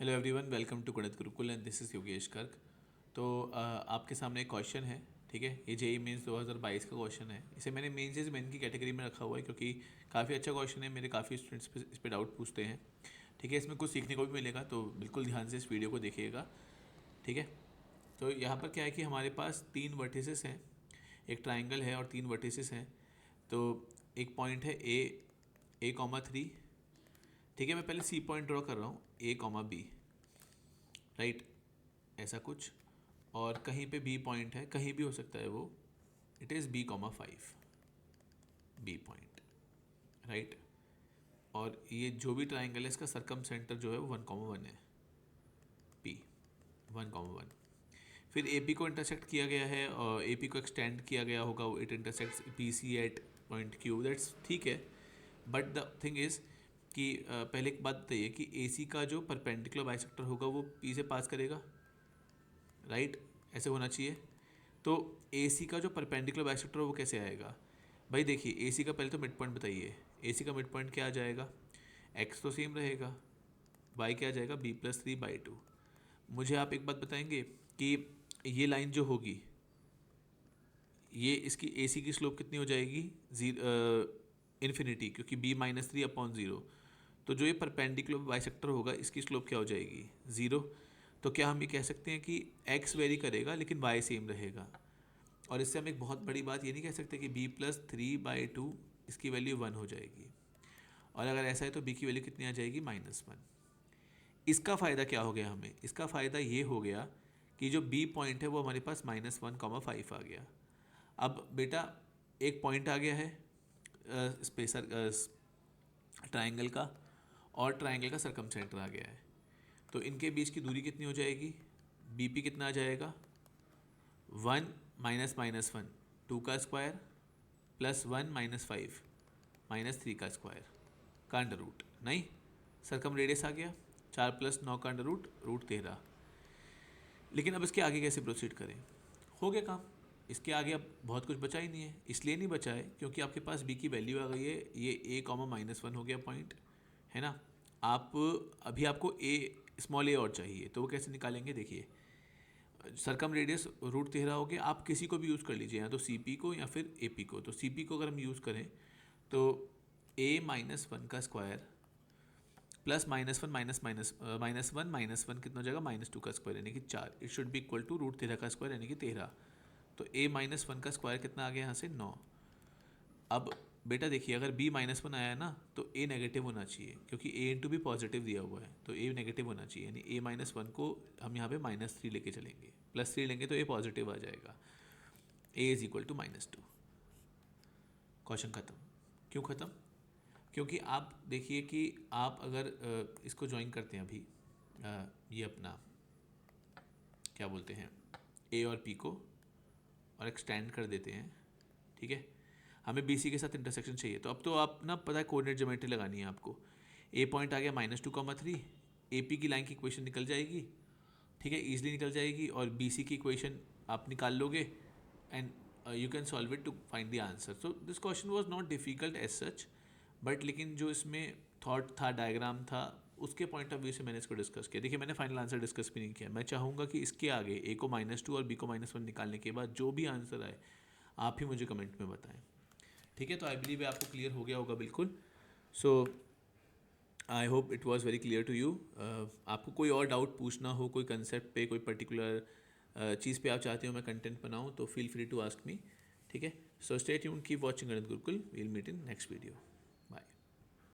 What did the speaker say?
Hello everyone, welcome to गणित Gurukul and this is Yogesh Garg. तो आपके सामने एक क्वेश्चन है। ठीक है, ये जेई मेंस 2022 का क्वेश्चन है। इसे मैंने मेन की कैटेगरी में रखा हुआ है क्योंकि काफ़ी अच्छा क्वेश्चन है। मेरे काफ़ी स्टूडेंट्स इस पे डाउट पूछते हैं। ठीक है, इसमें कुछ सीखने को भी मिलेगा, तो बिल्कुल ध्यान से इस वीडियो को देखिएगा। ठीक है, तो यहाँ पर क्या है कि हमारे पास तीन वर्टिसेस हैं, एक ट्राइंगल है और तीन वर्टिसेस हैं। तो एक पॉइंट है ए कॉमा 3। ठीक है, मैं पहले सी पॉइंट ड्रॉ कर रहा हूँ, ए कॉमा बी, राइट, ऐसा कुछ। और कहीं पे बी पॉइंट है, कहीं भी हो सकता है वो। It is B comma 5, B point, right. और ये जो भी ट्राइंगल है इसका सरकम सेंटर जो है वो 1,1 है, पी 1,1। फिर ए पी को इंटरसेक्ट किया गया है और ए पी को एक्सटेंड किया गया होगा, it intersects P C at point Q, that's ठीक है। बट द थिंग इज़ कि पहले एक बात बताइए कि ए सी का जो परपेंडिकुलर बाइसेक्टर होगा वो पी से पास करेगा, राइट, ऐसे होना चाहिए। तो ए सी का जो परपेंडिकुलर बाइसेक्टर है वो कैसे आएगा? भाई देखिए, ए सी का पहले तो मिड पॉइंट बताइए। ए सी का मिड पॉइंट क्या आ जाएगा? एक्स तो सेम रहेगा, वाई क्या आ जाएगा? b+3/2। मुझे आप एक बात बताएंगे कि ये लाइन जो होगी, ये इसकी ए सी की स्लोप कितनी हो जाएगी? इन्फिनिटी, क्योंकि b-3/0। तो जो ये परपेंडिकुलर बाइसेक्टर होगा इसकी स्लोप क्या हो जाएगी? ज़ीरो। तो क्या हम ये कह सकते हैं कि x वेरी करेगा लेकिन y सेम रहेगा? और इससे हम एक बहुत बड़ी बात ये नहीं कह सकते कि b+3/2 इसकी वैल्यू 1 हो जाएगी। और अगर ऐसा है तो b की वैल्यू कितनी आ जाएगी? -1। इसका फ़ायदा क्या हो गया हमें? इसका फ़ायदा ये हो गया कि जो b पॉइंट है वो हमारे पास -1,5 आ गया। अब बेटा एक पॉइंट आ गया है स्पेसर ट्राइंगल का, और ट्राइंगल का सरकम सेंटर आ गया है। तो इनके बीच की दूरी कितनी हो जाएगी? बी पी कितना आ जाएगा? 1 -1 2 का स्क्वायर +1 -5 -3 का स्क्वायर का अंडर रूट, नहीं, सरकम रेडियस आ गया 4 + 9 का अंडर रूट √13। लेकिन अब इसके आगे कैसे प्रोसीड करें? हो गया काम। इसके आगे अब बहुत कुछ बचा ही नहीं है। इसलिए नहीं बचा है क्योंकि आपके पास बी की वैल्यू आ गई है, ये ए कॉमा -1 हो गया पॉइंट, है ना। आप अभी आपको ए स्मॉल ए और चाहिए, तो वो कैसे निकालेंगे? देखिए, सरकम रेडियस √13 हो गया। आप किसी को भी यूज़ कर लीजिए, या तो सी पी को या फिर ए पी को। तो सी पी को अगर हम यूज़ करें तो a-1 का स्क्वायर प्लस -1 -1 कितना हो जाएगा? -2 का स्क्वायर यानी कि 4। It should be equal to √13 का स्क्वायर यानी कि 13। तो a-1 का स्क्वायर कितना आ गया यहाँ से? 9। अब बेटा देखिए, अगर b-1 आया है ना तो a नेगेटिव होना चाहिए, क्योंकि a इंटू भी पॉजिटिव दिया हुआ है, तो a नेगेटिव होना चाहिए। यानी a-1 को हम यहाँ पे -3 लेके चलेंगे, +3 लेंगे तो a पॉजिटिव आ जाएगा। a is equal to -2। Question ख़त्म। क्यों ख़त्म? क्योंकि आप देखिए कि आप अगर इसको ज्वाइन करते हैं अभी, ये अपना क्या बोलते हैं, ए और पी को, और एक्सटेंड कर देते हैं। ठीक है, हमें बी सी के साथ इंटरसेक्शन चाहिए। तो अब तो आप ना, पता है, कोऑर्डिनेट ज्योमेट्री लगानी है आपको। ए पॉइंट आ गया -2,3, ए पी की लाइन की इक्वेशन निकल जाएगी। ठीक है, ईजिली निकल जाएगी, और बी सी की इक्वेशन आप निकाल लोगे and you can solve it to find the answer. So this question was not difficult as such, but लेकिन जो इसमें थॉट था, डायग्राम था, उसके पॉइंट ऑफ व्यू से मैंने इसको डिस्कस किया। देखिए, मैंने फाइनल आंसर डिस्कस भी नहीं किया। मैं चाहूँगा कि इसके आगे ए को -2 और बी को -1 निकालने के बाद जो भी आंसर आए आप ही मुझे कमेंट में बताएं। ठीक है, तो आई बिलीव आपको क्लियर हो गया होगा बिल्कुल। So I hope it was very clear to you. आपको कोई और डाउट पूछना हो, कोई कंसेप्ट पे, कोई पर्टिकुलर चीज़ पे आप चाहते हो मैं कंटेंट बनाऊँ, तो feel free to ask me. ठीक है, so stay tuned, keep watching Ganit Gurukul. We'll meet in next video.